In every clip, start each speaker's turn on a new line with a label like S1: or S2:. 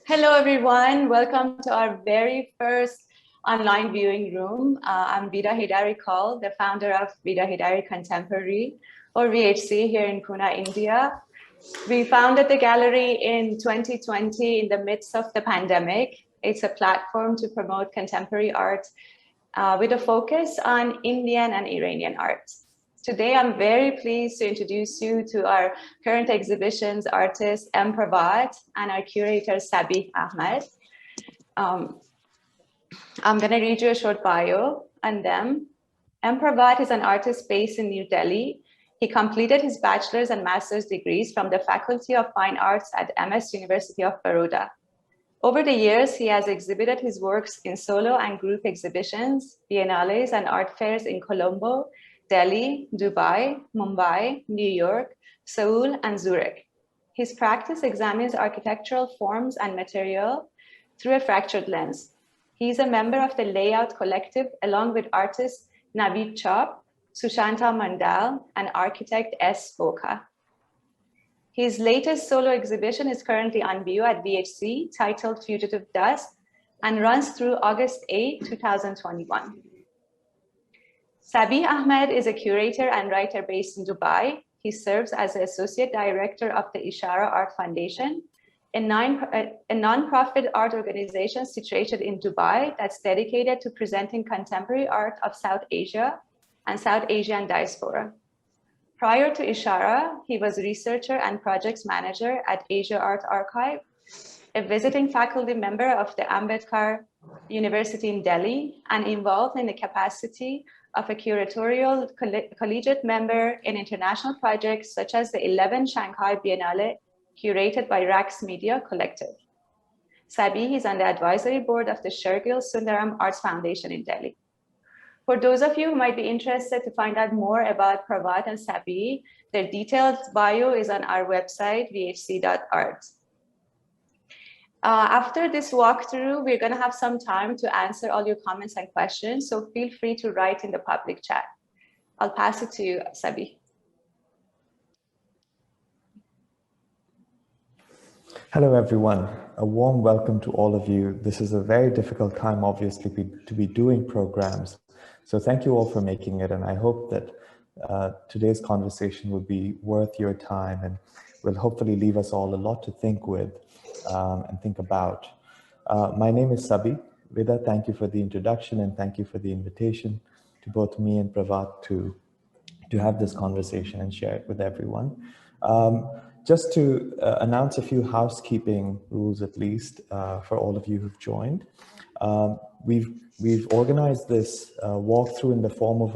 S1: Hello, everyone. Welcome to our very first online viewing room. I'm Vida Hidari Kaul, the founder of Vida Hidari Contemporary, or VHC, here in Pune, India. We founded the gallery in 2020 in the midst of the pandemic. It's a platform to promote contemporary art with a focus on Indian and Iranian art. Today, I'm very pleased to introduce you to our current exhibition's artist, Pravat, and our curator, Sabih Ahmed. I'm going to read you a short bio on them. Pravat is an artist based in New Delhi. He completed his bachelor's and master's degrees from the Faculty of Fine Arts at MS University of Baroda. Over the years, he has exhibited his works in solo and group exhibitions, biennales, and art fairs in Colombo, Delhi, Dubai, Mumbai, New York, Seoul, and Zurich. His practice examines architectural forms and material through a fractured lens. He is a member of the Layout Collective along with artists Naveed Chop, Sushanta Mandal, and architect S. Boka. His latest solo exhibition is currently on view at VHC, titled Fugitive Dust, and runs through August 8, 2021. Sabih Ahmed is a curator and writer based in Dubai. He serves as the Associate Director of the Ishara Art Foundation, a non-profit art organization situated in Dubai that's dedicated to presenting contemporary art of South Asia and South Asian diaspora. Prior to Ishara, he was researcher and projects manager at Asia Art Archive, a visiting faculty member of the Ambedkar University in Delhi, and involved in the capacity of a curatorial collegiate member in international projects such as the 11 Shanghai Biennale, curated by Rax Media Collective. Sabih is on the advisory board of the Shergill Sundaram Arts Foundation in Delhi. For those of you who might be interested to find out more about Pravat and Sabih, their detailed bio is on our website, vhc.art. After this walkthrough, we're going to have some time to answer all your comments and questions, so feel free to write in the public chat. I'll pass it to you, Sabih.
S2: Hello, everyone. A warm welcome to all of you. This is a very difficult time, obviously, to be doing programs. So thank you all for making it, and I hope that today's conversation will be worth your time and will hopefully leave us all a lot to think with and think about. My name is Sabih. Vida, thank you for the introduction and thank you for the invitation to both me and Pravat to have this conversation and share it with everyone. Just to announce a few housekeeping rules, at least, for all of you who've joined. We've organized this walkthrough in the form of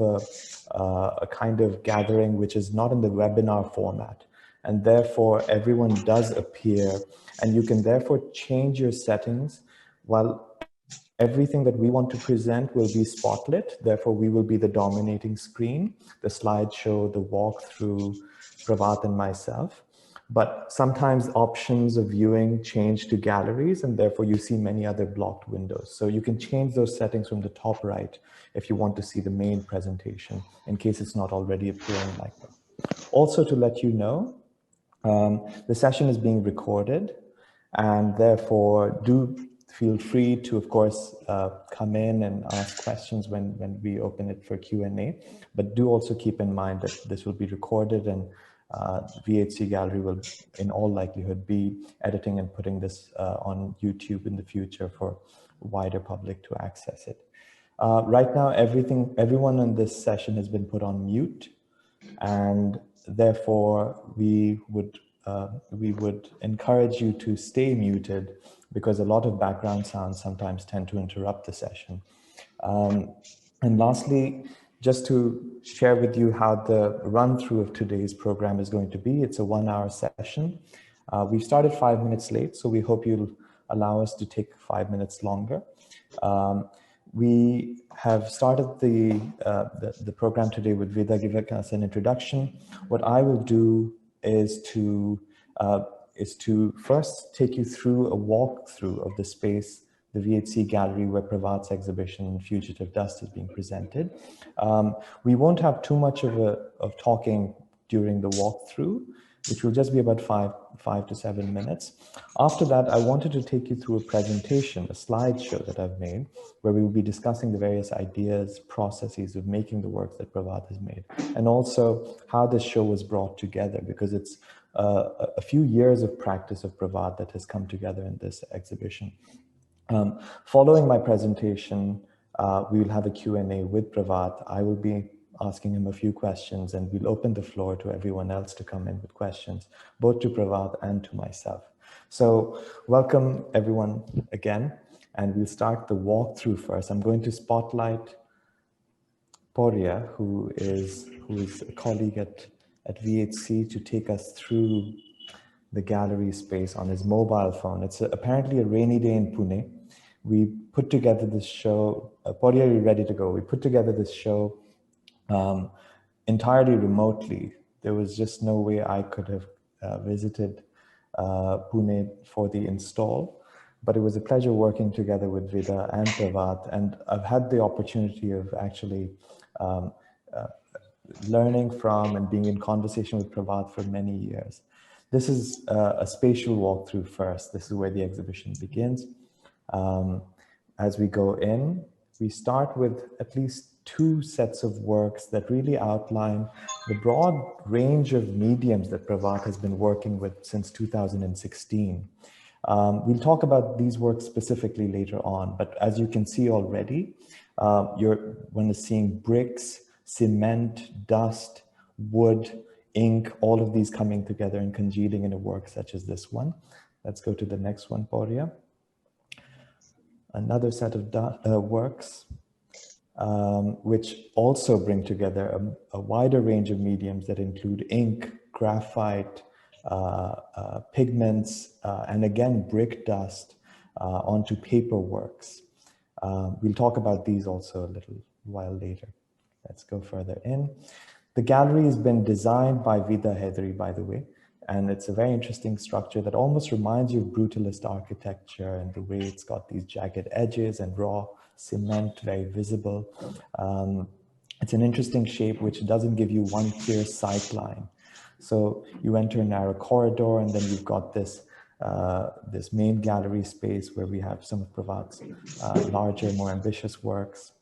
S2: a kind of gathering which is not in the webinar format, and therefore everyone does appear, and you can therefore change your settings while everything that we want to present will be spotlit. Therefore, we will be the dominating screen, the slideshow, the walkthrough, Pravat and myself. But sometimes options of viewing change to galleries, and therefore you see many other blocked windows. So you can change those settings from the top right if you want to see the main presentation, in case it's not already appearing like that. Also, to let you know, the session is being recorded, and therefore do feel free to, of course, come in and ask questions when we open it for Q&A. But do also keep in mind that this will be recorded, and VHC Gallery will, in all likelihood, be editing and putting this on YouTube in the future for wider public to access it. Right now, everyone in this session has been put on mute, and therefore we would encourage you to stay muted because a lot of background sounds sometimes tend to interrupt the session. And lastly, just to share with you how the run-through of today's program is going to be. It's a 1-hour session. We started 5 minutes late, so we hope you'll allow us to take 5 minutes longer. We have started the program today with Vida giving us an introduction. What I will do is to first take you through a walkthrough of the space, the VHC gallery where Pravat's exhibition Fugitive Dust is being presented. We won't have too much of talking during the walkthrough, which will just be about five to 7 minutes. After that, I wanted to take you through a presentation, a slideshow that I've made, where we will be discussing the various ideas, processes of making the works that Pravat has made, and also how this show was brought together, because it's a few years of practice of Pravat that has come together in this exhibition. Following my presentation, we will have a Q&A with Pravat. I will be asking him a few questions, and we'll open the floor to everyone else to come in with questions, both to Pravat and to myself. So welcome everyone again, and we'll start the walkthrough first. I'm going to spotlight Porya, who is a colleague at VHC, to take us through the gallery space on his mobile phone. It's apparently a rainy day in Pune. We put together this show. Porya, are you ready to go? We put together this show entirely remotely. There was just no way I could have visited Pune for the install, but it was a pleasure working together with Vida and Pravat, and I've had the opportunity of actually learning from and being in conversation with Pravat for many years. This is a spatial walkthrough first. This is where the exhibition begins. As we go in, we start with at least 2 sets of works that really outline the broad range of mediums that Pravat has been working with since 2016. We'll talk about these works specifically later on, but as you can see already, one is seeing bricks, cement, dust, wood, ink, all of these coming together and congealing in a work such as this one. Let's go to the next one, Porya. Another set of works which also bring together a wider range of mediums that include ink, graphite, pigments, and again, brick dust onto paper works. We'll talk about these also a little while later. Let's go further in. The gallery has been designed by Vida Hedri, by the way, and it's a very interesting structure that almost reminds you of brutalist architecture and the way it's got these jagged edges and raw cement, very visible. It's an interesting shape which doesn't give you one clear sight line. So you enter a narrow corridor, and then you've got this this main gallery space where we have some of Pravat's larger, more ambitious works.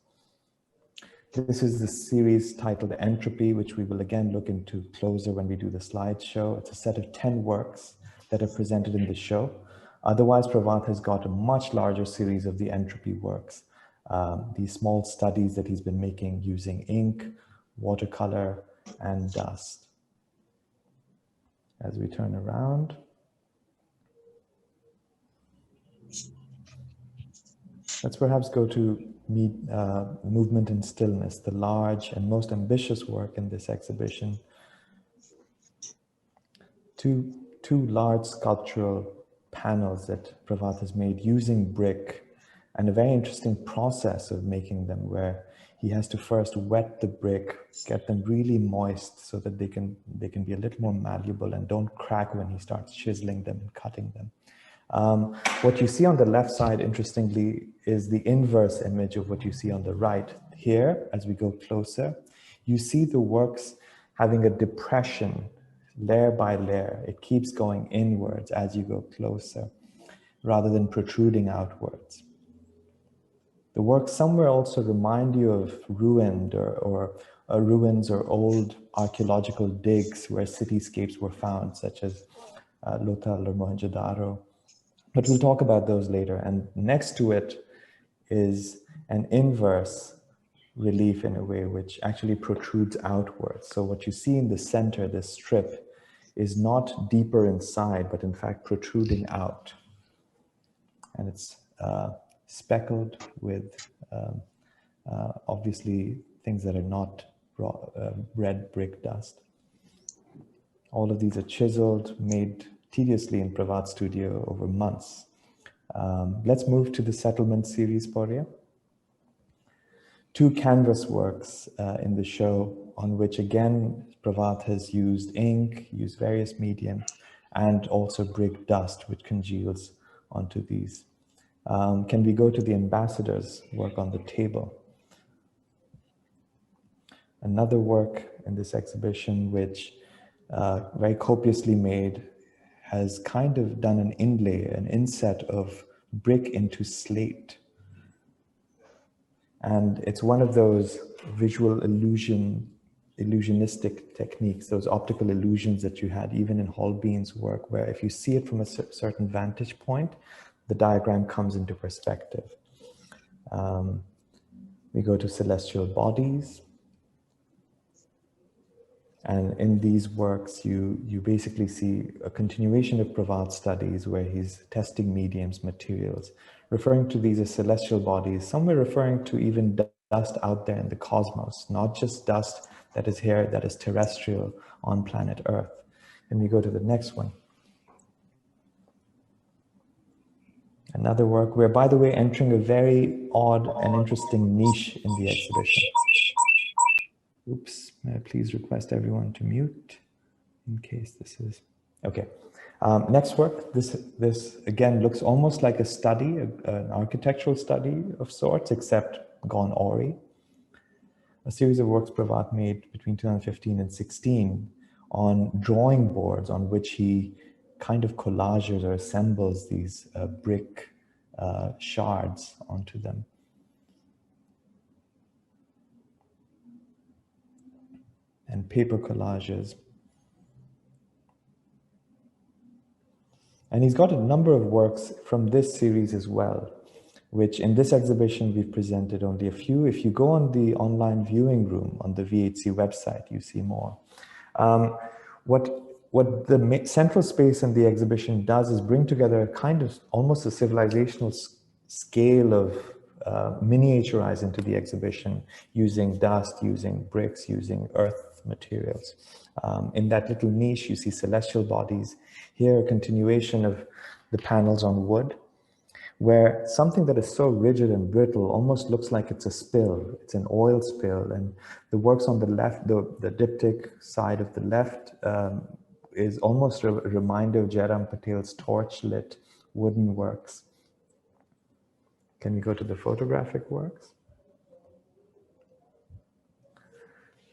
S2: This is the series titled Entropy, which we will again look into closer when we do the slideshow. It's a set of 10 works that are presented in the show. Otherwise, Pravat has got a much larger series of the entropy works. These small studies that he's been making using ink, watercolor, and dust. As we turn around, let's perhaps go to Movement and Stillness, the large and most ambitious work in this exhibition. Two large sculptural panels that Pravat has made using brick, and a very interesting process of making them, where he has to first wet the brick, get them really moist so that they can be a little more malleable and don't crack when he starts chiseling them and cutting them. What you see on the left side, interestingly, is the inverse image of what you see on the right. Here, as we go closer, you see the works having a depression layer by layer. It keeps going inwards as you go closer, rather than protruding outwards. The works somewhere also remind you of ruined or ruins or old archaeological digs where cityscapes were found, such as Lothal or Mohenjo-daro. But we'll talk about those later. And next to it is an inverse relief in a way, which actually protrudes outwards. So what you see in the center, this strip, is not deeper inside, but in fact protruding out. And it's speckled with obviously things that are not red brick dust. All of these are chiseled, made tediously in Pravat's studio over months. Let's move to the settlement series, Porya. 2 canvas works in the show, on which again Pravat has used ink, used various mediums, and also brick dust, which congeals onto these. Can we go to the ambassador's work on the table? Another work in this exhibition which very copiously made, has kind of done an inlay, an inset of brick into slate. And it's one of those visual illusionistic techniques, those optical illusions that you had even in Holbein's work, where if you see it from a certain vantage point, the diagram comes into perspective. We go to celestial bodies. And in these works, you basically see a continuation of Pravat's studies where he's testing mediums, materials, referring to these as celestial bodies, somewhere referring to even dust out there in the cosmos, not just dust that is here, that is terrestrial on planet Earth. And we go to the next one. Another work, we're, by the way, entering a very odd and interesting niche in the exhibition. Oops, may I please request everyone to mute in case this is, okay. Next work, this again looks almost like a study, an architectural study of sorts, except gone awry. A series of works Pravat made between 2015 and 16 on drawing boards on which he kind of collages or assembles these brick shards onto them. And paper collages. And he's got a number of works from this series as well, which in this exhibition we've presented only a few. If you go on the online viewing room on the VHC website, you see more. What the central space in the exhibition does is bring together a kind of almost a civilizational scale of miniaturize into the exhibition using dust, using bricks, using earth materials. In that little niche, you see celestial bodies. Here, a continuation of the panels on wood, where something that is so rigid and brittle almost looks like it's a spill. It's an oil spill. And the works on the left, the diptych side of the left, is almost a reminder of Jairam Patel's torch-lit wooden works. Can we go to the photographic works?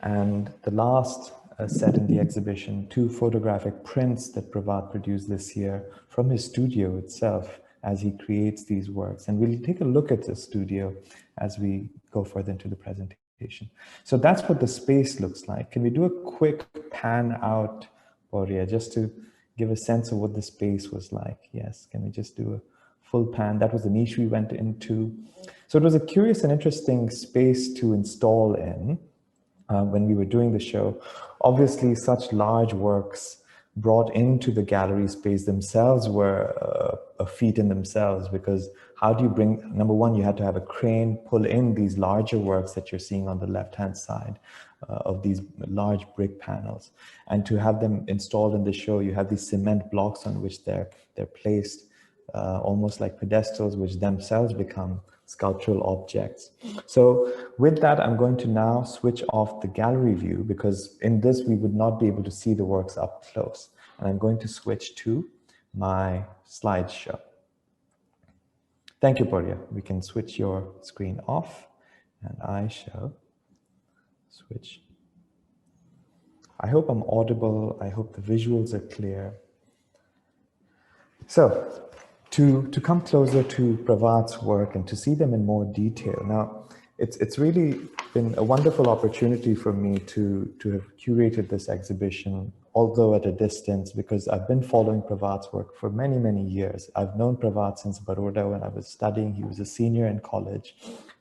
S2: And the last set in the exhibition, 2 photographic prints that Pravat produced this year from his studio itself as he creates these works. And we'll take a look at the studio as we go further into the presentation. So that's what the space looks like. Can we do a quick pan out, Boria, just to give a sense of what the space was like? Yes, can we just do a full pan? That was the niche we went into. So it was a curious and interesting space to install in when we were doing the show. Obviously, such large works brought into the gallery space themselves were a feat in themselves, because how do you bring, number one, you had to have a crane pull in these larger works that you're seeing on the left-hand side of these large brick panels. And to have them installed in the show, you have these cement blocks on which they're placed almost like pedestals, which themselves become sculptural objects. So with that, I'm going to now switch off the gallery view, because in this we would not be able to see the works up close. And I'm going to switch to my slideshow. Thank you, Porya. We can switch your screen off, and I shall switch. I hope I'm audible. I hope the visuals are clear. So, to come closer to Pravat's work and to see them in more detail. Now, it's really been a wonderful opportunity for me to have curated this exhibition, although at a distance, because I've been following Pravat's work for many, many years. I've known Pravat since Baroda when I was studying. He was a senior in college,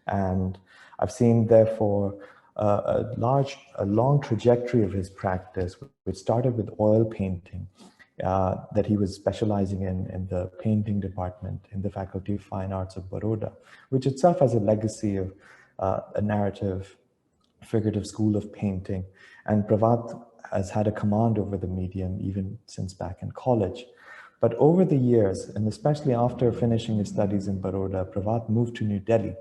S2: and I've seen, therefore, a long trajectory of his practice, which started with oil painting. That he was specializing in the painting department in the Faculty of Fine Arts of Baroda, which itself has a legacy of a narrative, figurative school of painting. And Pravat has had a command over the medium even since back in college. But over the years, and especially after finishing his studies in Baroda, Pravat moved to New Delhi.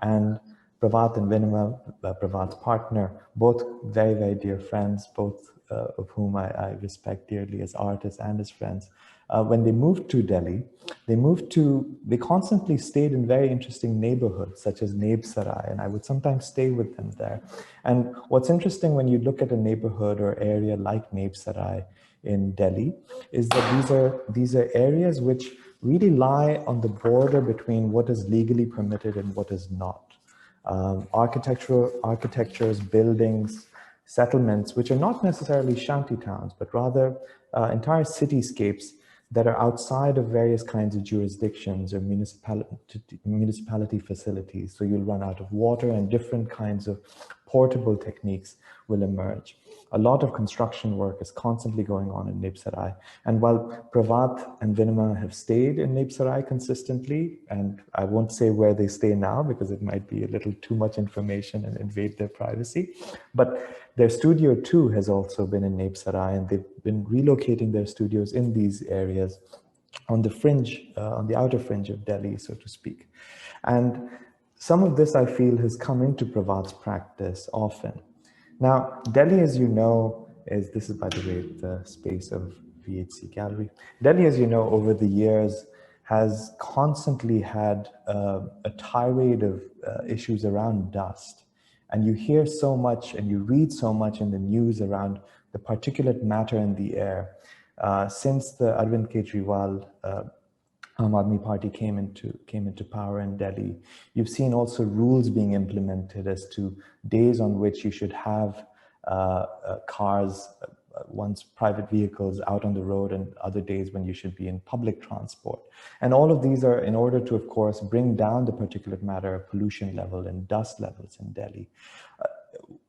S2: And Pravat and Vinima, Pravat's partner, both very, very dear friends, both of whom I respect dearly as artists and as friends, when they moved to Delhi, they constantly stayed in very interesting neighborhoods such as Naib Sarai, and I would sometimes stay with them there. And what's interesting when you look at a neighborhood or area like Naib Sarai in Delhi is that these are areas which really lie on the border between what is legally permitted and what is not. Architectures, buildings, settlements, which are not necessarily shanty towns, but rather entire cityscapes that are outside of various kinds of jurisdictions or municipality facilities. So you'll run out of water and different kinds of portable techniques will emerge. A lot of construction work is constantly going on in Naib Sarai. And while Pravat and Vinima have stayed in Naib Sarai consistently, and I won't say where they stay now because it might be a little too much information and invade their privacy, but their studio too has also been in Naib Sarai, and they've been relocating their studios in these areas on the fringe, on the outer fringe of Delhi, so to speak. And some of this I feel has come into Pravat's practice often. Now, Delhi, as you know, this is by the way, the space of VHC gallery. Delhi, as you know, over the years has constantly had a tirade of issues around dust. And you hear so much and you read so much in the news around the particulate matter in the air. Since the Arvind Kejriwal Aam Aadmi Party came into power in Delhi, you've seen also rules being implemented as to days on which you should have cars, one's private vehicles out on the road, and other days when you should be in public transport. And all of these are in order to, of course, bring down the particulate matter pollution level and dust levels in Delhi.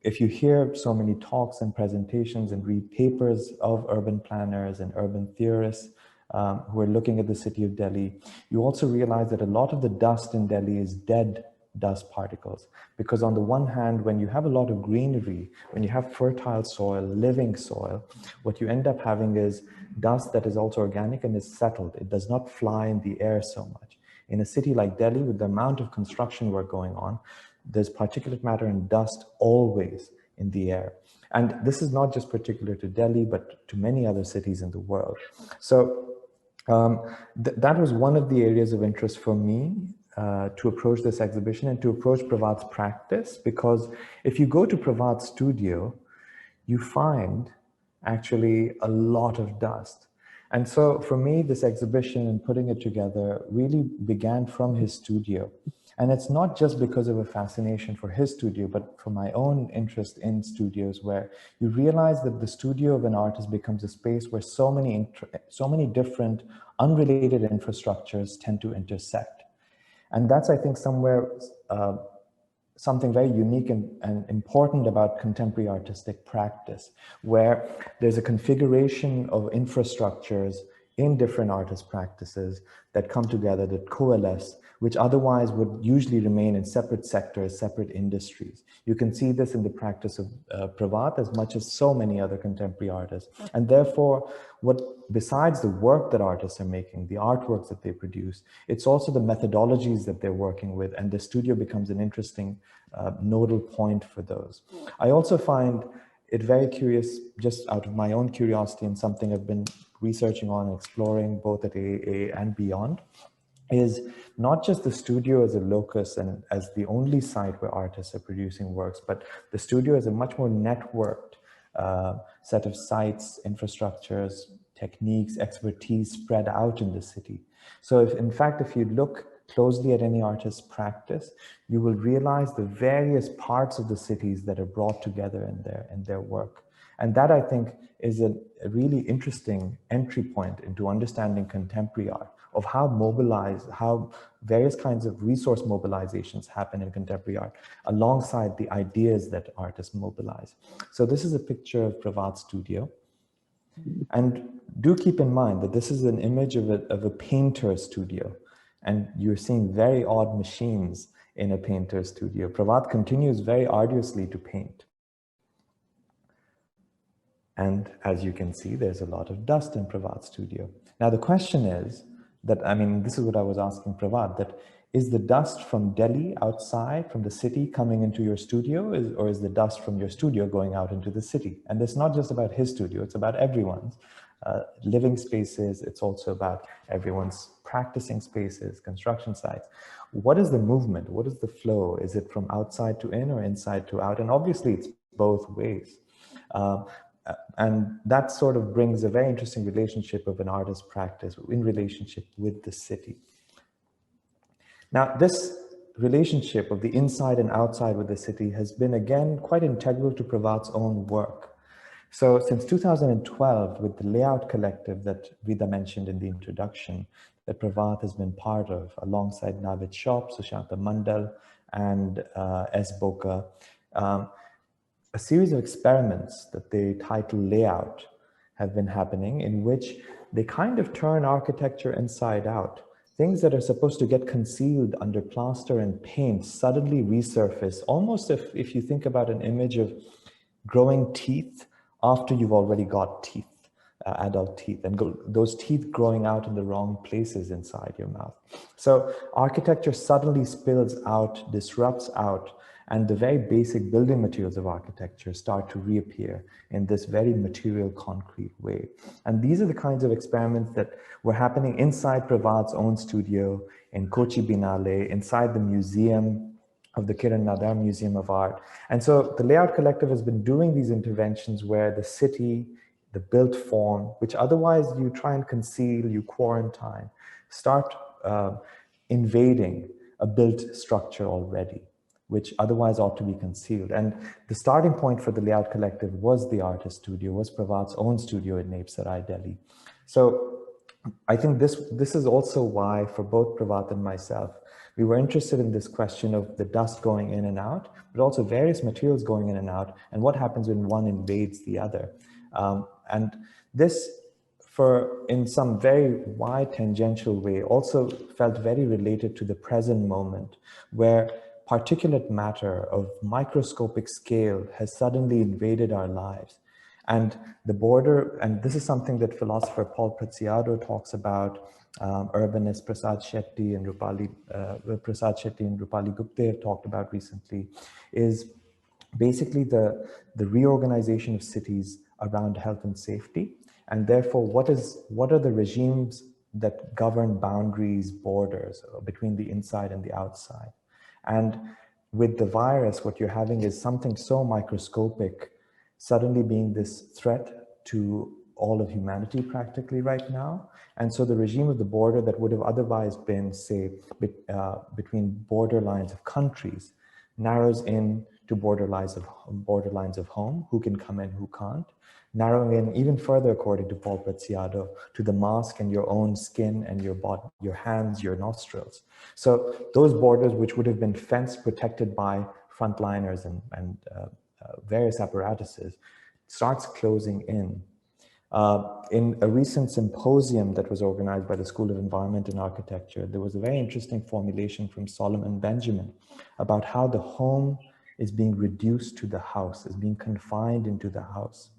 S2: If you hear so many talks and presentations and read papers of urban planners and urban theorists who are looking at the city of Delhi, you also realize that a lot of the dust in Delhi is dead dust particles. Because on the one hand, when you have a lot of greenery, when you have fertile soil, living soil, what you end up having is dust that is also organic and is settled. It does not fly in the air so much. In a city like Delhi, with the amount of construction work going on, there's particulate matter and dust always in the air. And this is not just particular to Delhi, but to many other cities in the world. So that was one of the areas of interest for me to approach this exhibition and to approach Pravat's practice, because if you go to Pravat's studio, you find actually a lot of dust. And so for me, this exhibition and putting it together really began from his studio. And it's not just because of a fascination for his studio, but for my own interest in studios, where you realize that the studio of an artist becomes a space where so many different unrelated infrastructures tend to intersect. And that's, I think, somewhere something very unique and important about contemporary artistic practice, where there's a configuration of infrastructures in different artist practices that come together, that coalesce, which otherwise would usually remain in separate sectors, separate industries. You can see this in the practice of Pravat as much as so many other contemporary artists. And therefore, besides the work that artists are making, the artworks that they produce, it's also the methodologies that they're working with, and the studio becomes an interesting nodal point for those. I also find it very curious, just out of my own curiosity and something I've been researching on and exploring both at AAA and beyond, is not just the studio as a locus and as the only site where artists are producing works, but the studio is a much more networked set of sites, infrastructures, techniques, expertise spread out in the city. So if you look closely at any artist's practice, you will realize the various parts of the cities that are brought together in their work. And that, I think, is a really interesting entry point into understanding contemporary art, of how various kinds of resource mobilizations happen in contemporary art alongside the ideas that artists mobilize. So this is a picture of Pravat's studio. And do keep in mind that this is an image of a painter's studio. And you're seeing very odd machines in a painter's studio. Pravat continues very arduously to paint. And as you can see, there's a lot of dust in Pravat's studio. Now the question is, this is what I was asking Pravat, that is the dust from Delhi outside, from the city coming into your studio, or is the dust from your studio going out into the city? And it's not just about his studio, it's about everyone's. living spaces. It's also about everyone's practicing spaces, construction sites. What is the movement? What is the flow? Is it from outside to in or inside to out? And obviously it's both ways. And that sort of brings a very interesting relationship of an artist's practice in relationship with the city. Now, this relationship of the inside and outside with the city has been, again, quite integral to Pravat's own work. So since 2012, with the Layout Collective that Vida mentioned in the introduction, that Pravat has been part of, alongside Navid Shop, Sushanta Mandal, and S. Boka, a series of experiments that they title Layout have been happening, in which they kind of turn architecture inside out. Things that are supposed to get concealed under plaster and paint suddenly resurface, almost if you think about an image of growing teeth after you've already got teeth, adult teeth, and those teeth growing out in the wrong places inside your mouth. So architecture suddenly spills out, disrupts out, and the very basic building materials of architecture start to reappear in this very material, concrete way. And these are the kinds of experiments that were happening inside Pravat's own studio in Kochi Binale, inside the museum of the Kiran Nadar Museum of Art. And so the Layout Collective has been doing these interventions where the city, the built form, which otherwise you try and conceal, you quarantine, start invading a built structure already, which otherwise ought to be concealed. And the starting point for the Layout Collective was the artist studio, was Pravat's own studio in Napesarai, Delhi. So I think this is also why, for both Pravat and myself, we were interested in this question of the dust going in and out, but also various materials going in and out, and what happens when one invades the other. And this, in some very wide tangential way, also felt very related to the present moment, where particulate matter of microscopic scale has suddenly invaded our lives. And the border, and this is something that philosopher Paul Pratsiado talks about, urbanist Prasad Shetty and Rupali Gupte have talked about recently, is basically the reorganization of cities around health and safety. And therefore, what are the regimes that govern boundaries, borders between the inside and the outside? And with the virus, what you're having is something so microscopic suddenly being this threat to all of humanity practically right now. And so the regime of the border that would have otherwise been, say, between borderlines of countries narrows in to borderlines of home, who can come in, who can't, narrowing in even further, according to Paul Pratsiado, to the mask and your own skin and your body, your hands, your nostrils. So those borders, which would have been fenced, protected by frontliners and various apparatuses, starts closing in. In a recent symposium that was organized by the School of Environment and Architecture, there was a very interesting formulation from Solomon Benjamin about how the home is being reduced to the house, is being confined into the house.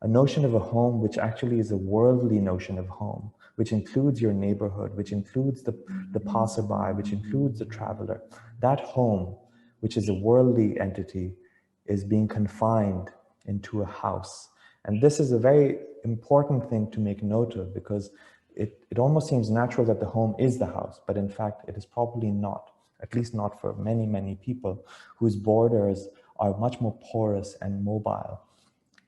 S2: A notion of a home which actually is a worldly notion of home, which includes your neighborhood, which includes the passerby, which includes the traveler. That home, which is a worldly entity, is being confined into a house. And this is a very important thing to make note of, because it almost seems natural that the home is the house, but in fact, it is probably not, at least not for many, many people whose borders are much more porous and mobile.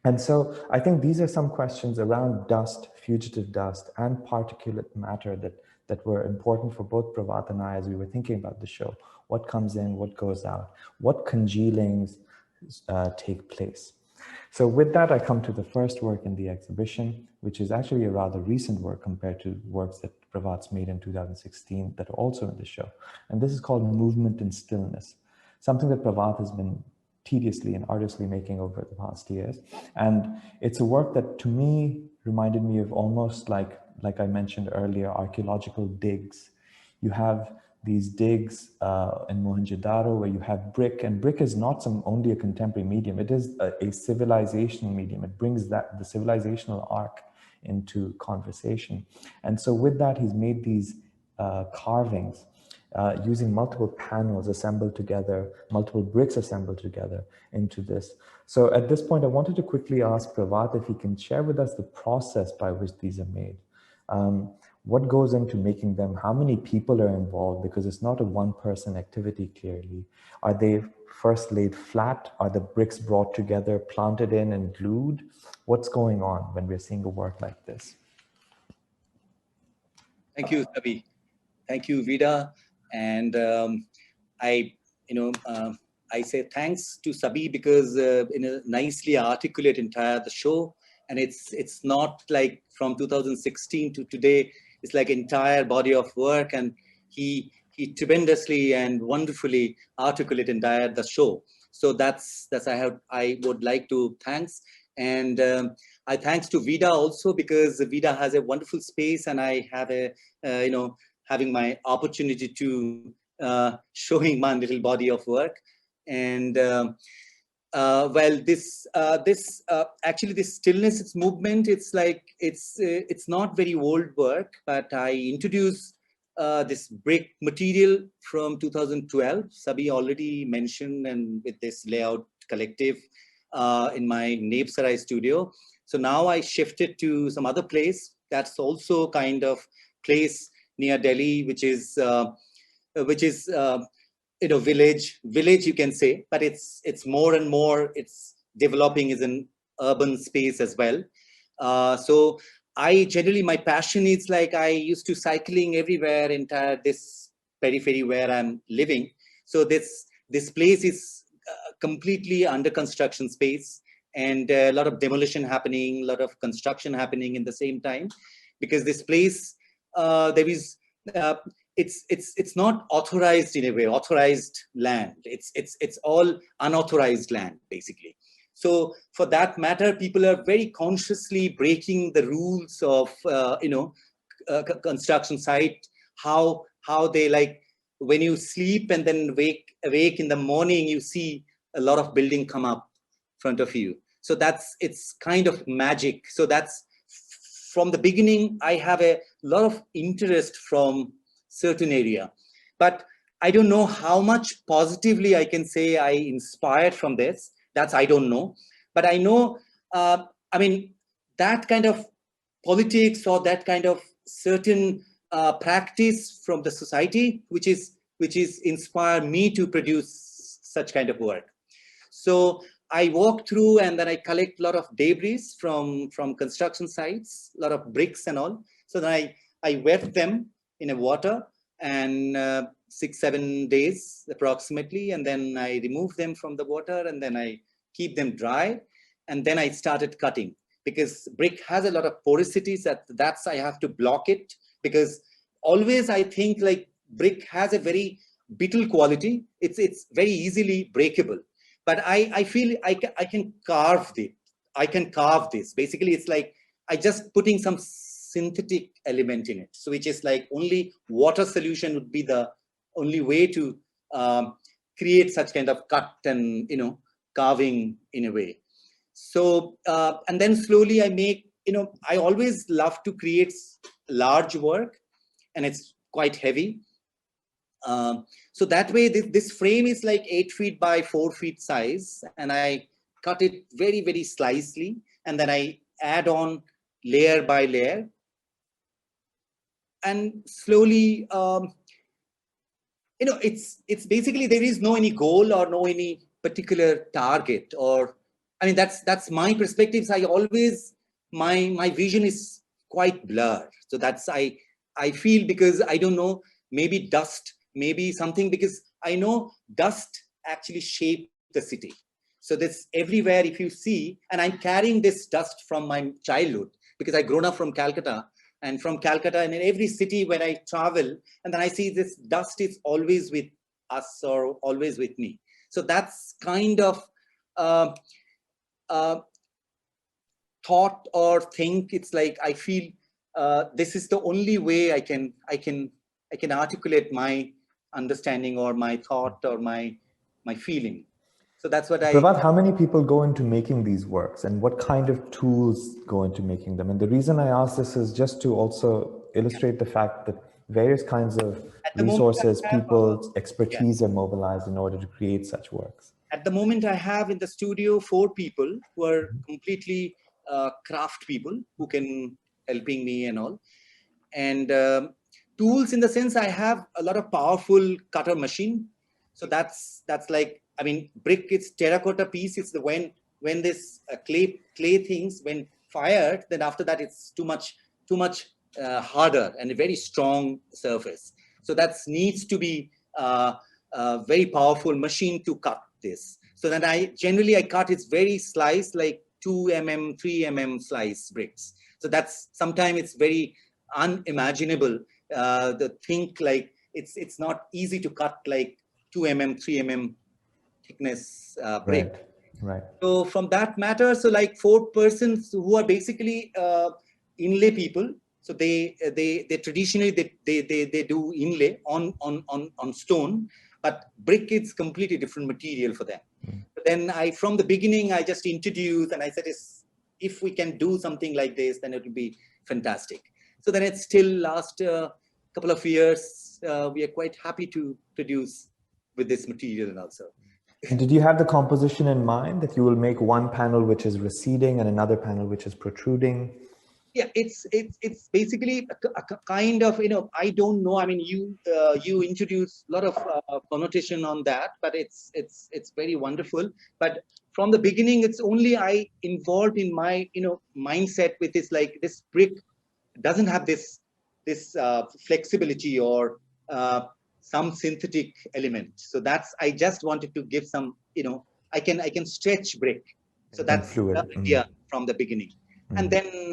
S2: And so I think these are some questions around dust, fugitive dust, and particulate matter that were important for both Pravat and I as we were thinking about the show. What comes in, what goes out, what congealings take place. So with that, I come to the first work in the exhibition, which is actually a rather recent work compared to works that Pravat's made in 2016 that are also in the show. And this is called Movement in Stillness, something that Pravat has been tediously and artistly making over the past years. And it's a work that to me reminded me of almost like I mentioned earlier, archaeological digs. You have these digs in Mohenjo-daro where you have brick, and brick is not only a contemporary medium, it is a civilizational medium. It brings the civilizational arc into conversation. And so with that, he's made these carvings using multiple panels assembled together, multiple bricks assembled together into this. So at this point, I wanted to quickly ask Pravat if he can share with us the process by which these are made. What goes into making them? How many people are involved? Because it's not a one-person activity, clearly. Are they first laid flat? Are the bricks brought together, planted in and glued? What's going on when we're seeing a work like this?
S3: Thank you, Sabih. Thank you, Vida. And I say thanks to Sabih because nicely articulate entire the show. And it's not like from 2016 to today, it's like entire body of work, and he tremendously and wonderfully articulate entire the show. So I would like to thanks. And I thanks to Vida also, because Vida has a wonderful space, and I have a having my opportunity to showing my little body of work. And well, actually this stillness, its movement, it's like it's not very old work, but I introduced this brick material from 2012. Sabih already mentioned, and with this layout collective in my Navesarai studio. So now I shifted to some other place that's also kind of place near Delhi, which is village you can say, but it's more and more it's developing as an urban space as well. So I generally, my passion is like I used to cycling everywhere entire this periphery where I'm living. So this place is completely under construction space, and a lot of demolition happening, a lot of construction happening in the same time, because this place there is it's not authorized in a way, authorized land. It's all unauthorized land basically. So for that matter, people are very consciously breaking the rules of construction site. How they, like, when you sleep and then awake in the morning, you see a lot of building come up in front of you. So it's kind of magic. So that's from the beginning. I have a lot of interest from certain area, but I don't know how much positively I can say I inspired from this. I don't know, but I know, I mean, that kind of politics or that kind of certain practice from the society, which is inspired me to produce such kind of work. So I walk through and then I collect a lot of debris from construction sites, a lot of bricks and all. So then I wet them in a water and 6-7 days approximately, and then I remove them from the water and then I keep them dry, and then I started cutting, because brick has a lot of porosities. That's I have to block it, because always I think like brick has a very brittle quality. It's very easily breakable, but I feel I can carve it. I can carve this. Basically, it's like I just putting some synthetic element in it, so which is like only water solution would be the only way to create such kind of cut and carving in a way. So and then slowly I make, I always love to create large work, and it's quite heavy. So that way this frame is like 8 feet by 4 feet size, and I cut it very, very slicely, and then I add on layer by layer, and slowly it's basically there is no any goal or no any particular target, or I mean that's my perspectives. I always my vision is quite blurred. So that's I feel, because I don't know, maybe dust, maybe something, because I know dust actually shaped the city. So this everywhere if you see, and I'm carrying this dust from my childhood, because I grown up from Calcutta. And from Calcutta, and in every city when I travel, and then I see this dust is always with us or always with me. So that's kind of thought or think. It's like I feel this is the only way I can articulate my understanding or my thought or my feeling. So that's what
S2: Pravat, how many people go into making these works, and what kind of tools go into making them? And the reason I ask this is just to also illustrate the fact that various kinds of
S3: At the moment,
S2: resources,
S3: I have,
S2: people's expertise are mobilized in order to create such works?
S3: At the moment, I have in the studio 4 people who are completely craft people who can helping me and all. And tools in the sense I have a lot of powerful cutter machine. So that's like, I mean, brick, it's terracotta piece. It's the when this clay things, when fired, then after that it's too much harder and a very strong surface. So that needs to be a very powerful machine to cut this. So then I cut it's very sliced, like 2 mm, 3 mm slice bricks. So that's sometimes it's very unimaginable. The think like it's not easy to cut like 2 mm, 3 mm thickness brick.
S2: Right.
S3: So from that matter, so like 4 persons who are basically inlay people. So they traditionally they do inlay on stone, but brick is completely different material for them. But then from the beginning I just introduced and I said, if we can do something like this, then it will be fantastic. So then it's still last couple of years we are quite happy to produce with this material also.
S2: And did you have the composition in mind that you will make one panel which is receding and another panel which is protruding?
S3: Yeah, it's basically a kind of, I don't know. I mean, you introduce a lot of connotation on that, but it's very wonderful. But from the beginning, it's only I involved in my mindset with this, like this brick doesn't have this flexibility or some synthetic element. So that's, I just wanted to give some, I can stretch brick. So that's the idea from the beginning. And then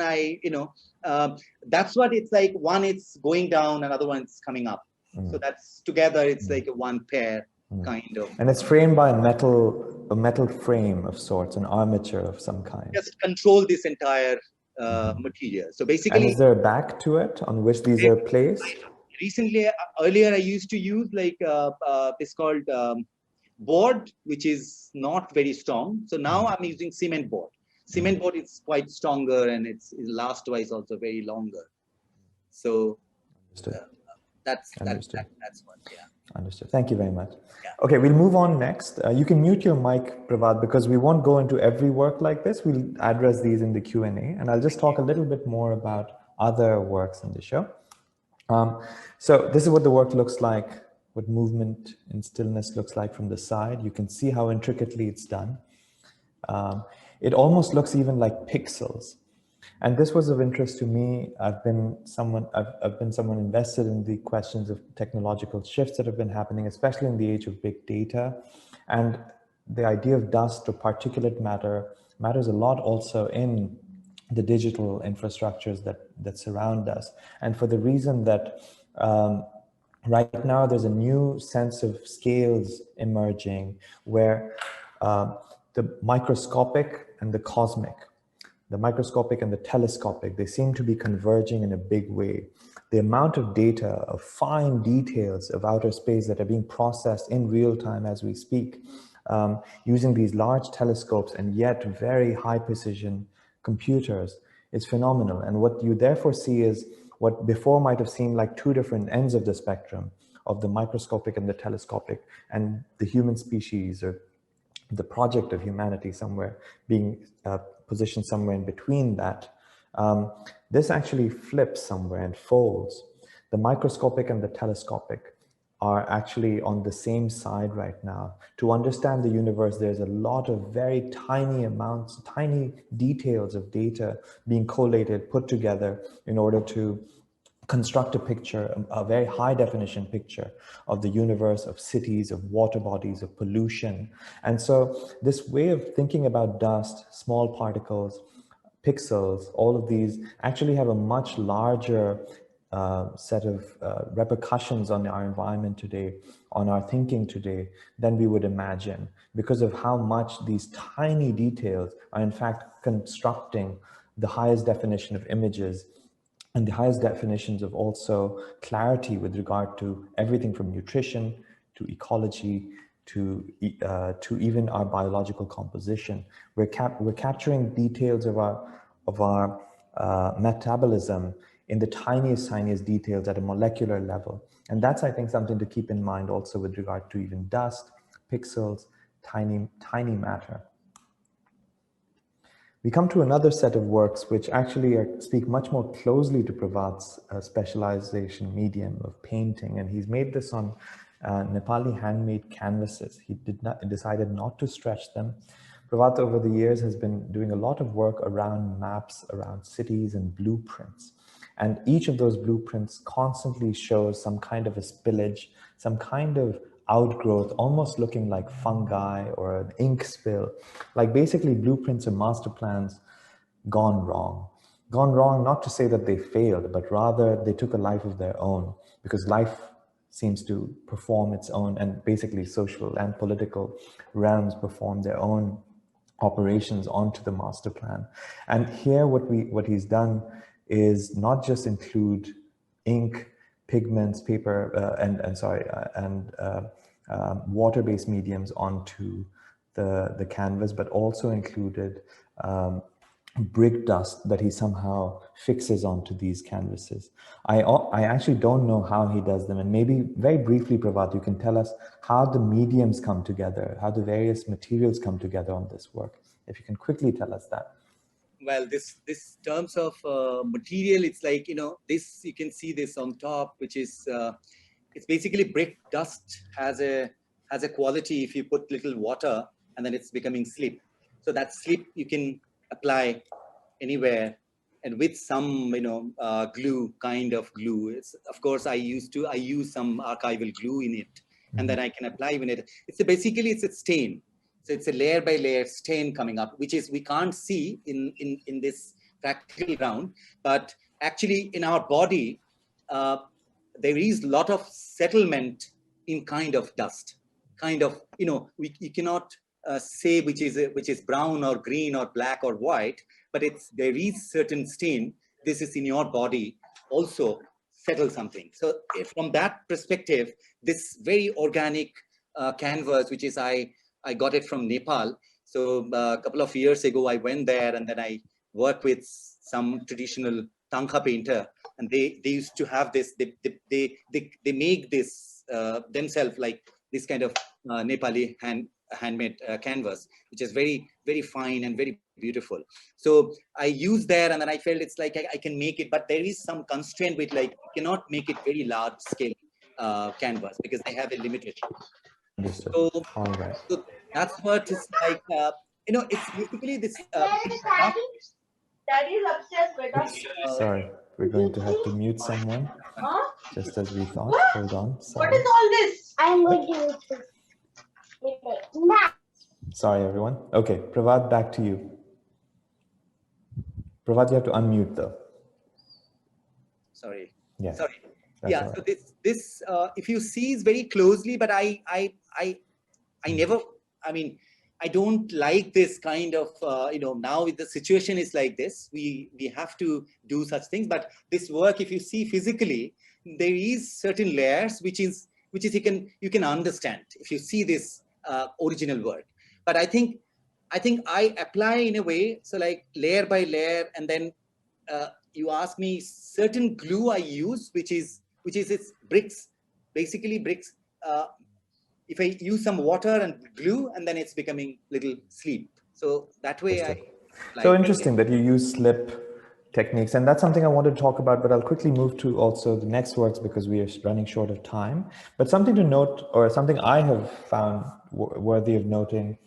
S3: that's what it's like. One, it's going down, another one's coming up. So that's together, it's like a one pair kind of.
S2: And it's framed by a metal frame of sorts, an armature of some kind.
S3: Just control this entire material. So basically,
S2: and is there a back to it on which these are placed?
S3: Recently, earlier I used to use like this called board, which is not very strong. So now I'm using cement board. Cement board is quite stronger and it's last-wise also very longer. So that's what, yeah.
S2: Understood. Thank you very much.
S3: Yeah.
S2: Okay, we'll move on next. You can mute your mic, Pravat, because we won't go into every work like this. We'll address these in the Q&A, and I'll just talk a little bit more about other works in the show. So this is what the work looks like, what movement and stillness looks like from the side. You can see how intricately it's done. It almost looks even like pixels. And this was of interest to me. I've been someone invested in the questions of technological shifts that have been happening, especially in the age of big data. And the idea of dust or particulate matter matters a lot also in the digital infrastructures that surround us. And for the reason that right now there's a new sense of scales emerging where the microscopic and the cosmic, the microscopic and the telescopic, they seem to be converging in a big way. The amount of data, of fine details of outer space that are being processed in real time as we speak, using these large telescopes and yet very high precision computers is phenomenal. And what you therefore see is what before might have seemed like 2 different ends of the spectrum of the microscopic and the telescopic, and the human species or the project of humanity somewhere being positioned somewhere in between that. This actually flips somewhere and folds. The microscopic and the telescopic are actually on the same side right now. To understand the universe, there's a lot of very tiny amounts, tiny details of data being collated, put together in order to construct a picture, a very high definition picture of the universe, of cities, of water bodies, of pollution. And so this way of thinking about dust, small particles, pixels, all of these actually have a much larger set of repercussions on our environment today, on our thinking today, than we would imagine, because of how much these tiny details are in fact constructing the highest definition of images and the highest definitions of also clarity with regard to everything from nutrition to ecology to even our biological composition. We're capturing details of our metabolism in the tiniest details at a molecular level. And that's, I think, something to keep in mind also with regard to even dust, pixels, tiny matter. We come to another set of works which actually speak much more closely to Pravat's specialization medium of painting, and he's made this on Nepali handmade canvases. He decided not to stretch them. Pravat over the years has been doing a lot of work around maps, around cities and blueprints. And each of those blueprints constantly shows some kind of a spillage, some kind of outgrowth, almost looking like fungi or an ink spill, like basically blueprints or master plans gone wrong. Gone wrong, not to say that they failed, but rather they took a life of their own, because life seems to perform its own, and basically social and political realms perform their own operations onto the master plan. And here what he's done is not just include ink, pigments, paper, and water-based mediums onto the canvas, but also included brick dust that he somehow fixes onto these canvases. I actually don't know how he does them, and maybe very briefly, Pravat, you can tell us how the mediums come together, how the various materials come together on this work. If you can quickly tell us that.
S3: Well, this terms of material, it's like, this, you can see this on top, which is it's basically brick dust has a quality. If you put little water and then it's becoming slip, so that slip you can apply anywhere, and with some glue, kind of glue. It's, of course, I use some archival glue in it, and then I can apply in it. Basically it's a stain. So it's a layer by layer stain coming up, which is we can't see in this practical round, but actually in our body, there is a lot of settlement in kind of dust, kind of, you cannot say which is brown or green or black or white, but there is certain stain. This is in your body also settle something. So from that perspective, this very organic canvas, which is I got it from Nepal. So a couple of years ago, I went there, and then I worked with some traditional Tanka painter, and they used to have this. They make this themselves, like this kind of Nepali handmade canvas, which is very, very fine and very beautiful. So I used there, and then I felt it's like I can make it, but there is some constraint with, like, you cannot make it very large scale canvas because they have a limited.
S2: Understood.
S3: So,
S2: All right.
S3: so that's what it's like. It's basically this.
S4: Daddy's upstairs.
S2: Sorry, we're going to have to mute someone, just as we thought. Hold on. Sorry.
S4: What is all this? I'm going to mute this.
S2: Sorry, everyone. Okay, Pravat, back to you. Pravat, you have to unmute though.
S3: Sorry.
S2: Yes.
S3: Sorry.
S2: Yeah.
S3: Right. So this if you see is very closely, but I never. I mean, I don't like this kind of now the situation is like this. We have to do such things. But this work, if you see physically, there is certain layers which is you can understand if you see this original work. But I think I apply in a way, so like layer by layer, and then you ask me certain glue I use, which is its bricks, basically bricks. If I use some water and glue, and then it's becoming little sleep. So that way
S2: So interesting that you use slip techniques, and that's something I wanted to talk about, but I'll quickly move to also the next works because we are running short of time. But something to note, or something I have found worthy of noting,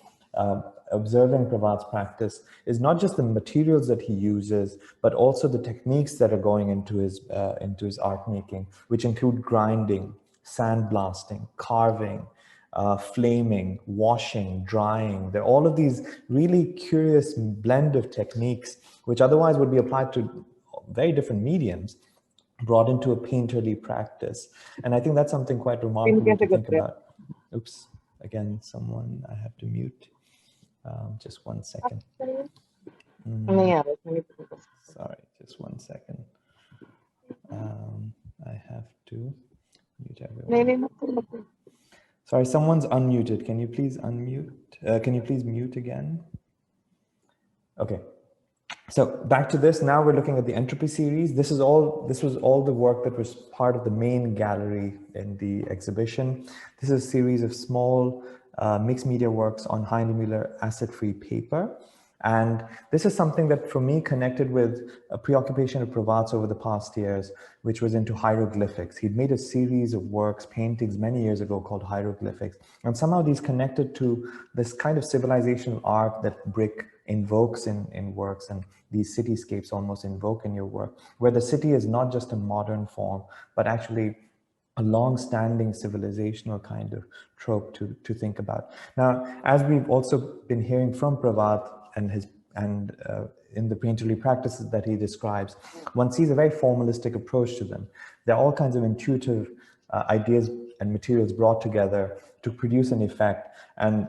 S2: observing Pravat's practice, is not just the materials that he uses, but also the techniques that are going into his art making, which include grinding, sandblasting, carving, flaming, washing, drying. There are all of these really curious blend of techniques, which otherwise would be applied to very different mediums, brought into a painterly practice. And I think that's something quite remarkable to think about. Oops, again, someone I have to mute. Just 1 second. Sorry, just 1 second. I have to mute everyone. Sorry, someone's unmuted. Can you please unmute? Can you please mute again? Okay. So back to this, now we're looking at the entropy series. This was all the work that was part of the main gallery in the exhibition. This is a series of small mixed media works on Hindemüller acid-free paper. And this is something that for me connected with a preoccupation of Pravat's over the past years, which was into hieroglyphics. He'd made a series of works, paintings many years ago called hieroglyphics. And somehow these connected to this kind of civilizational art that brick invokes in works, and these cityscapes almost invoke in your work, where the city is not just a modern form, but actually a long-standing civilizational kind of trope to think about. Now, as we've also been hearing from Pravat and in the painterly practices that he describes, one sees a very formalistic approach to them. There are all kinds of intuitive ideas and materials brought together to produce an effect, and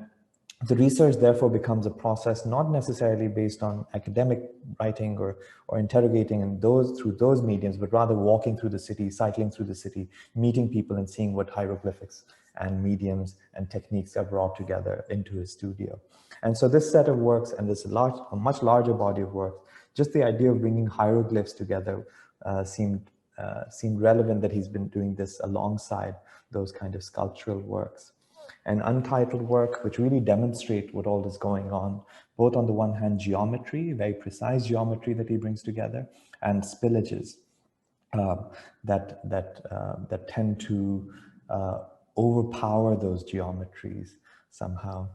S2: the research therefore becomes a process not necessarily based on academic writing or interrogating in through those mediums, but rather walking through the city, cycling through the city, meeting people and seeing what hieroglyphics and mediums and techniques are brought together into his studio. And so this set of works and this a much larger body of work, just the idea of bringing hieroglyphs together seemed relevant, that he's been doing this alongside those kind of sculptural works. An untitled work which really demonstrate what all is going on, both on the one hand geometry, very precise geometry that he brings together, and spillages that tend to overpower those geometries somehow.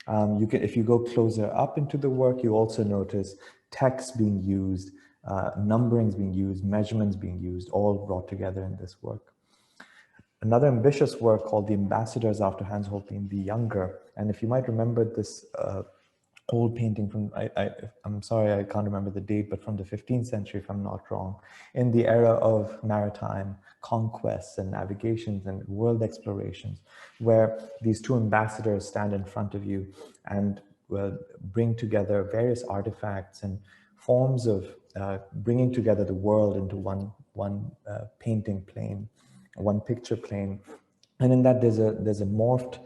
S2: If you go closer up into the work, you also notice text being used, numberings being used, measurements being used, all brought together in this work. Another ambitious work called The Ambassadors after Hans Holbein the Younger. And if you might remember this old painting from, I'm sorry, I can't remember the date, but from the 15th century, if I'm not wrong, in the era of maritime conquests and navigations and world explorations, where these two ambassadors stand in front of you and bring together various artifacts and forms of bringing together the world into one painting plane, one picture plane. And in that there's a morphed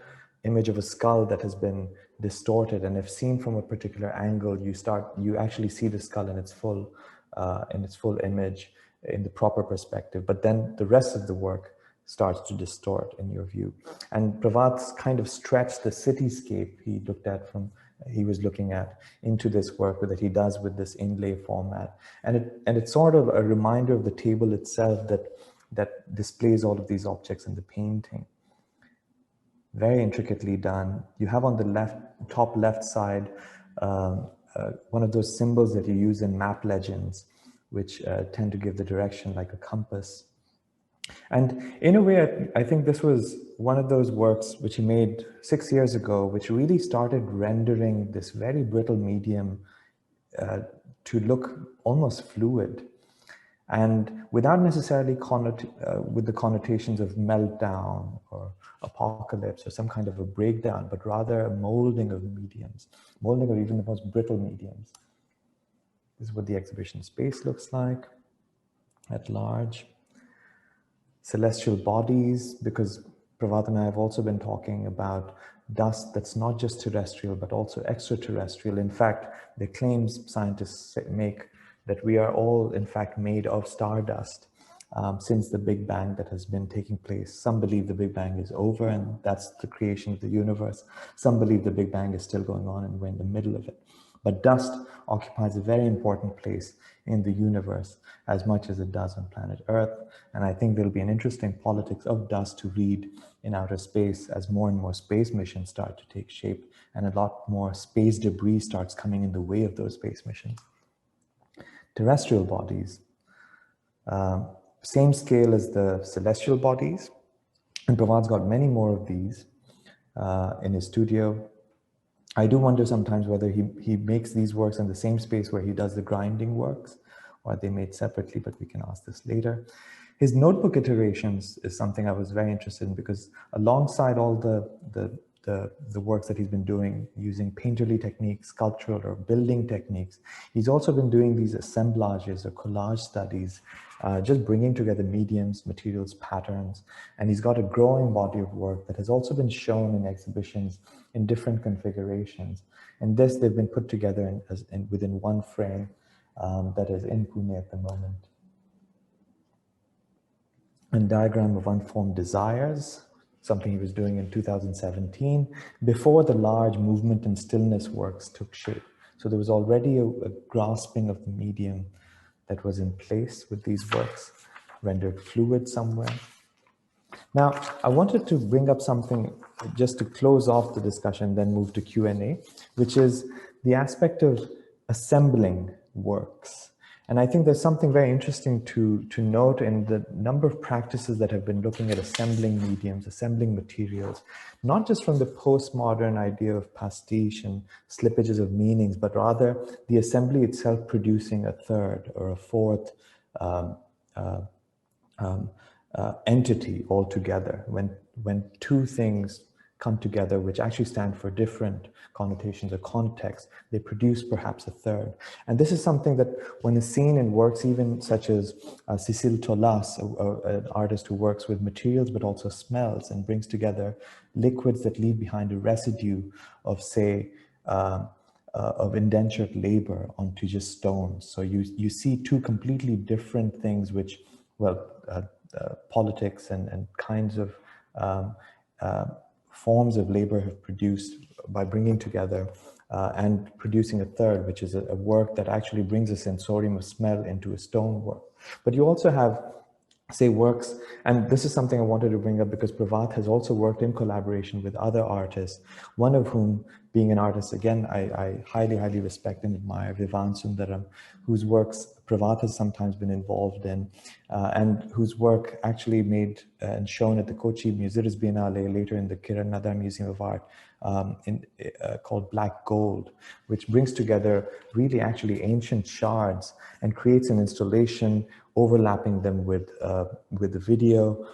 S2: image of a skull that has been distorted, and if seen from a particular angle, you actually see the skull in its full image, in the proper perspective, but then the rest of the work starts to distort in your view. And Pravat's kind of stretched the cityscape he was looking at into this work that he does with this inlay format, and it's sort of a reminder of the table itself that displays all of these objects in the painting. Very intricately done. You have on the top left side one of those symbols that you use in map legends, which tend to give the direction like a compass. And in a way, I think this was one of those works which he made 6 years ago, which really started rendering this very brittle medium to look almost fluid, and without necessarily with the connotations of meltdown or apocalypse or some kind of a breakdown, but rather a molding of mediums, molding of even the most brittle mediums. This is what the exhibition space looks like at large. Celestial bodies, because Pravat and I have also been talking about dust that's not just terrestrial, but also extraterrestrial. In fact, the claims scientists make that we are all, in fact, made of stardust since the Big Bang that has been taking place. Some believe the Big Bang is over and that's the creation of the universe. Some believe the Big Bang is still going on and we're in the middle of it. But dust occupies a very important place in the universe as much as it does on planet Earth. And I think there'll be an interesting politics of dust to read in outer space as more and more space missions start to take shape and a lot more space debris starts coming in the way of those space missions. Terrestrial bodies, same scale as the celestial bodies. And Pravat's got many more of these in his studio. I do wonder sometimes whether he makes these works in the same space where he does the grinding works, or are they made separately, but we can ask this later. His notebook iterations is something I was very interested in, because alongside all the works that he's been doing using painterly techniques, sculptural or building techniques, he's also been doing these assemblages or collage studies, just bringing together mediums, materials, patterns. And he's got a growing body of work that has also been shown in exhibitions in different configurations. And this, they've been put together within one frame that is in Pune at the moment. And diagram of unformed desires, something he was doing in 2017, before the large movement and stillness works took shape. So there was already a grasping of the medium that was in place with these works, rendered fluid somewhere. Now, I wanted to bring up something just to close off the discussion, then move to Q&A, which is the aspect of assembling works. And I think there's something very interesting to note in the number of practices that have been looking at assembling mediums, assembling materials, not just from the postmodern idea of pastiche and slippages of meanings, but rather the assembly itself producing a third or a fourth entity altogether. When two things come together, which actually stand for different connotations or contexts, they produce perhaps a third. And this is something that when is seen in works even such as Cecile Tolas, an artist who works with materials but also smells and brings together liquids that leave behind a residue of, say, of indentured labor onto just stones. So you see two completely different things which, well, politics and kinds of forms of labor have produced by bringing together and producing a third, which is a work that actually brings a sensorium of smell into a stone work. But you also have, say, works, and this is something I wanted to bring up because Pravat has also worked in collaboration with other artists, one of whom being an artist, again, I highly, highly respect and admire, Vivan Sundaram, whose works Pravat has sometimes been involved in, and whose work actually made and shown at the Kochi Musiris Biennale, later in the Kiran Nadar Museum of Art, called Black Gold, which brings together really actually ancient shards and creates an installation overlapping them with the video,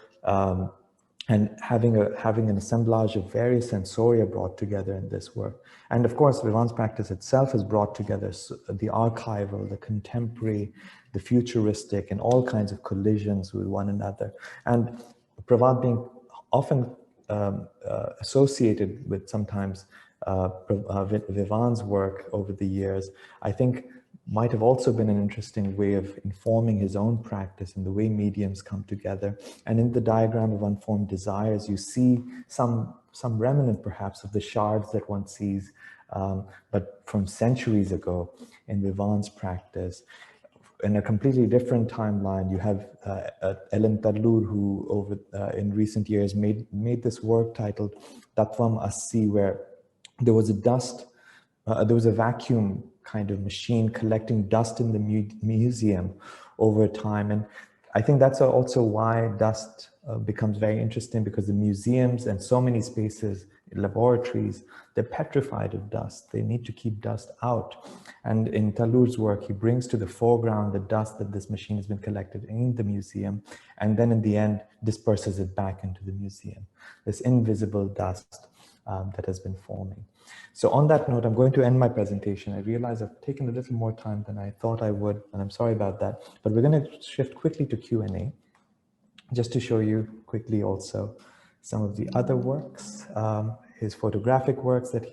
S2: and having an assemblage of various sensoria brought together in this work. And of course, Vivan's practice itself has brought together the archival, the contemporary, the futuristic, and all kinds of collisions with one another. And Pravat being often associated with sometimes Vivan's work over the years, I think might have also been an interesting way of informing his own practice and the way mediums come together. And in the diagram of unformed desires, you see some remnant perhaps of the shards that one sees, but from centuries ago in Vivan's practice. In a completely different timeline, you have Ellen Tallur, who over in recent years made this work titled Tatvam Assi, where there was a vacuum kind of machine collecting dust in the museum over time. And I think that's also why dust becomes very interesting, because the museums and so many spaces, laboratories, they're petrified of dust. They need to keep dust out. And in Tallur's work, he brings to the foreground the dust that this machine has been collected in the museum, and then in the end disperses it back into the museum. This invisible dust that has been forming. So on that note, I'm going to end my presentation. I realize I've taken a little more time than I thought I would, and I'm sorry about that. But we're going to shift quickly to Q&A, just to show you quickly also some of the other works, his photographic works that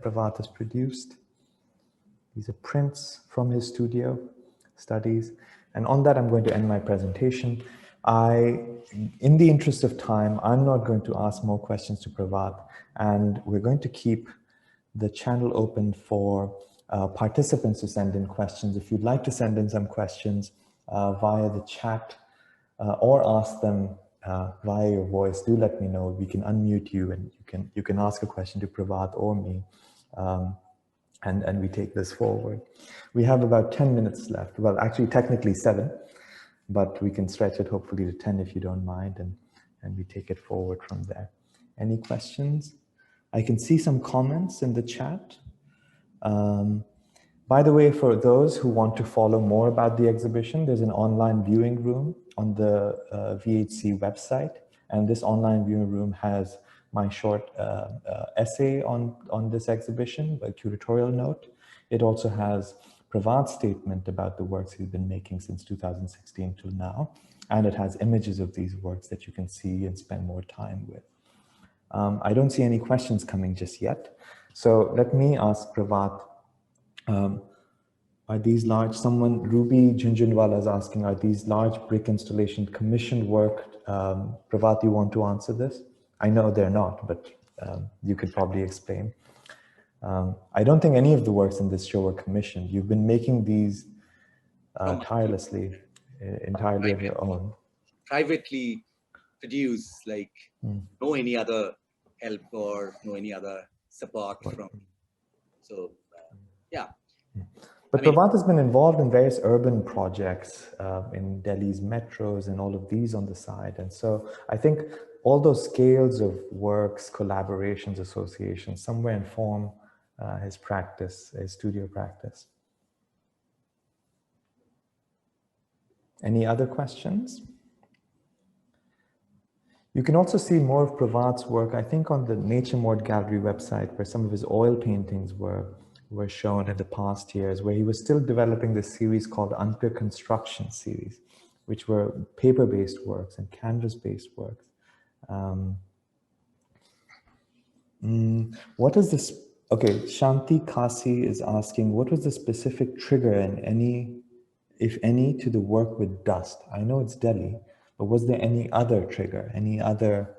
S2: Pravat has produced. These are prints from his studio studies. And on that, I'm going to end my presentation. In the interest of time, I'm not going to ask more questions to Pravat, and we're going to keep the channel open for participants to send in questions. If you'd like to send in some questions via the chat or ask them via your voice, do let me know. We can unmute you and you can ask a question to Pravat or me, and we take this forward. We have about 10 minutes left. Well, actually technically 7, but we can stretch it hopefully to 10 if you don't mind, and we take it forward from there. Any questions? I can see some comments in the chat. By the way, for those who want to follow more about the exhibition, there's an online viewing room on the VHC website. And this online viewing room has my short essay on this exhibition, a curatorial note. It also has Pravat's statement about the works he's been making since 2016 till now. And it has images of these works that you can see and spend more time with. I don't see any questions coming just yet. So let me ask Pravat, Are these large, someone, Ruby Junjunwala is asking, are these large brick installation commissioned work? Pravat, you want to answer this? I know they're not, but you could probably explain. I don't think any of the works in this show were commissioned. You've been making these tirelessly, entirely of your own.
S3: Privately produce, like no any other help or no any other support from. So yeah.
S2: But Pravat has been involved in various urban projects in Delhi's metros and all of these on the side. And so I think all those scales of works, collaborations, associations, somewhere inform his practice, his studio practice. Any other questions? You can also see more of Pravat's work, I think, on the Nature Mode Gallery website, where some of his oil paintings were shown in the past years, where he was still developing this series called Under Construction series, which were paper-based works and canvas-based works. What is this? Okay, Shanti Kasi is asking, what was the specific trigger in any, if any, to the work with dust? I know it's Delhi, but was there any other trigger, any other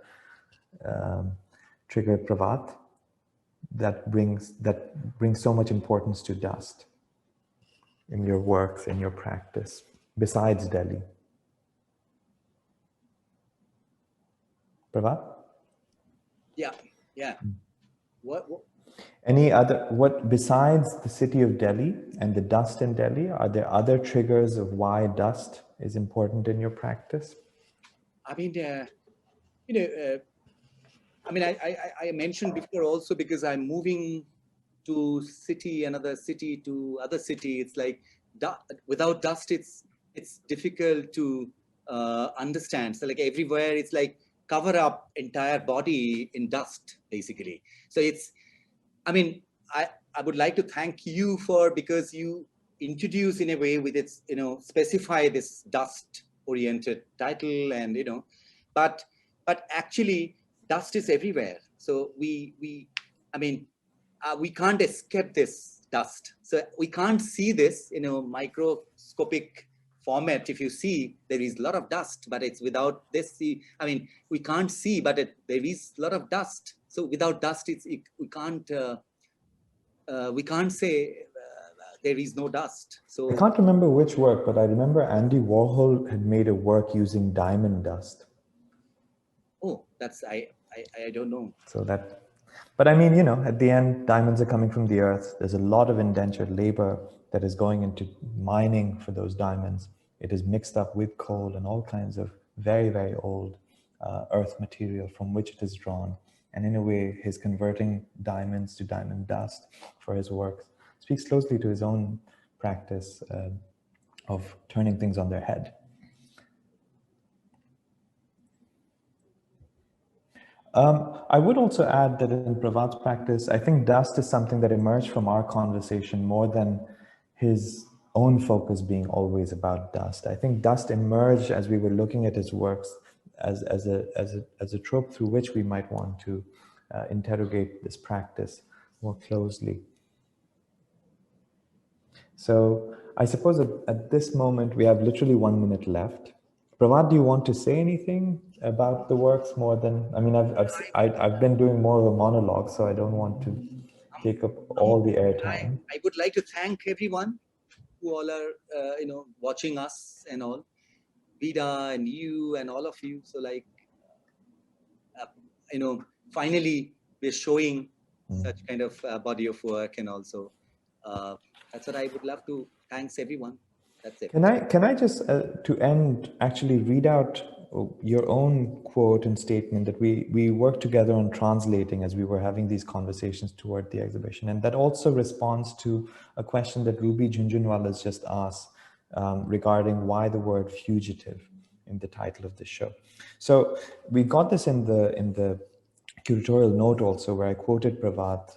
S2: trigger, Pravat, that brings so much importance to dust in your works, in your practice, besides Delhi? Pravat?
S3: Yeah. What?
S2: Any other, besides the city of Delhi and the dust in Delhi, are there other triggers of why dust is important in your practice?
S3: I mean, I mentioned before also, because I'm moving to another city to other city. It's like without dust, it's difficult to understand. So like everywhere, it's like cover up entire body in dust, basically. So it's, I mean, I would like to thank you because you introduce in a way with its, specify this dust oriented title, and, but actually dust is everywhere. So we can't escape this dust. So we can't see this in a microscopic format. If you see, there is a lot of dust, but it's without this. We can't see, but there is a lot of dust. So without dust, we can't say there is no dust. So
S2: I can't remember which work, but I remember Andy Warhol had made a work using diamond dust.
S3: Oh, that's I don't know.
S2: So that, but I mean, at the end, diamonds are coming from the earth. There's a lot of indentured labor that is going into mining for those diamonds. It is mixed up with coal and all kinds of very, very old earth material from which it is drawn. And in a way, his converting diamonds to diamond dust for his works speaks closely to his own practice of turning things on their head. I would also add that in Pravat's practice, I think dust is something that emerged from our conversation more than his own focus being always about dust. I think dust emerged as we were looking at his works as a trope through which we might want to interrogate this practice more closely. So I suppose at this moment, we have literally 1 minute left. Pravat, do you want to say anything about the works more than, I've been doing more of a monologue, so I don't want to take up all the airtime.
S3: I would like to thank everyone who all are, watching us and all, Vida and you and all of you. So like, finally we're showing such kind of body of work, and also that's what I would love to thanks everyone. That's it.
S2: Can I just, to end, actually read out your own quote and statement that we worked together on translating as we were having these conversations toward the exhibition. And that also responds to a question that Ruby Junjunwala has just asked regarding why the word fugitive in the title of the show. So we got this in the curatorial note also, where I quoted Pravat,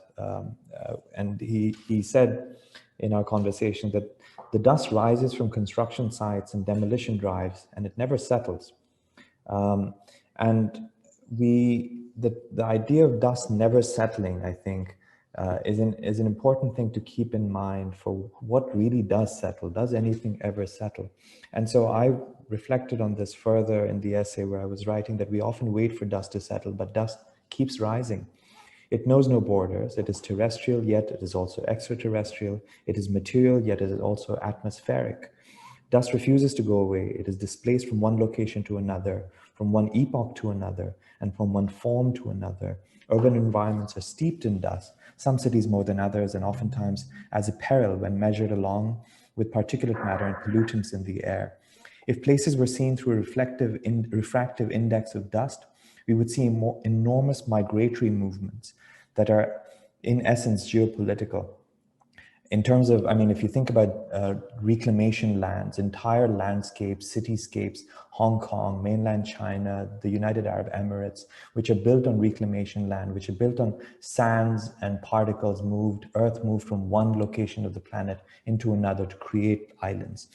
S2: and he said in our conversation that the dust rises from construction sites and demolition drives, and it never settles. And the idea of dust never settling, I think, is an important thing to keep in mind for what really does settle. Does anything ever settle? And so I reflected on this further in the essay where I was writing that we often wait for dust to settle, but dust keeps rising. It knows no borders. It is terrestrial, yet it is also extraterrestrial. It is material, yet it is also atmospheric. Dust refuses to go away. It is displaced from one location to another, from one epoch to another, and from one form to another. Urban environments are steeped in dust, some cities more than others, and oftentimes as a peril when measured along with particulate matter and pollutants in the air. If places were seen through a refractive index of dust, we would see enormous migratory movements that are in essence geopolitical. In terms of, I mean, if you think about reclamation lands, entire landscapes, cityscapes, Hong Kong, mainland China, the United Arab Emirates, which are built on reclamation land, which are built on sands and particles earth moved from one location of the planet into another to create islands.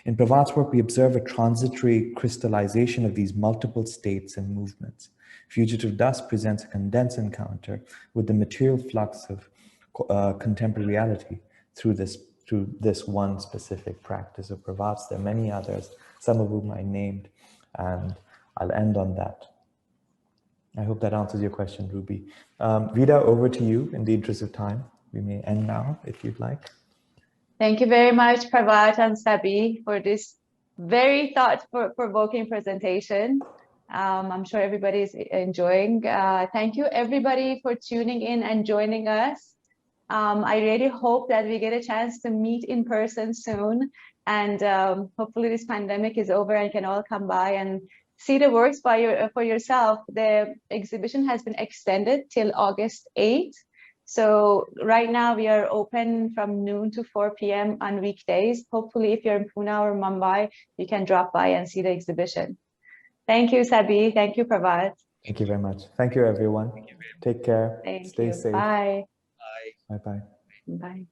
S2: In Pravat's work, we observe a transitory crystallization of these multiple states and movements. Fugitive Dust presents a condensed encounter with the material flux of contemporary reality through this one specific practice of Pravat's. There are many others, some of whom I named, and I'll end on that. I hope that answers your question, Ruby. Vida, over to you in the interest of time. We may end now if you'd like.
S1: Thank you very much, Pravat and Sabih, for this very thought-provoking presentation. I'm sure everybody's enjoying. Thank you, everybody, for tuning in and joining us. I really hope that we get a chance to meet in person soon, and hopefully this pandemic is over and can all come by and see the works for yourself. The exhibition has been extended till August 8th. So right now we are open from noon to 4 p.m. on weekdays. Hopefully if you're in Pune or Mumbai, you can drop by and see the exhibition. Thank you, Sabih. Thank you, Pravat.
S2: Thank you very much. Thank you, everyone. Take care.
S1: Thank
S2: Stay
S1: you.
S2: safe.
S1: Bye.
S3: Bye.
S2: Bye-bye.
S1: Bye.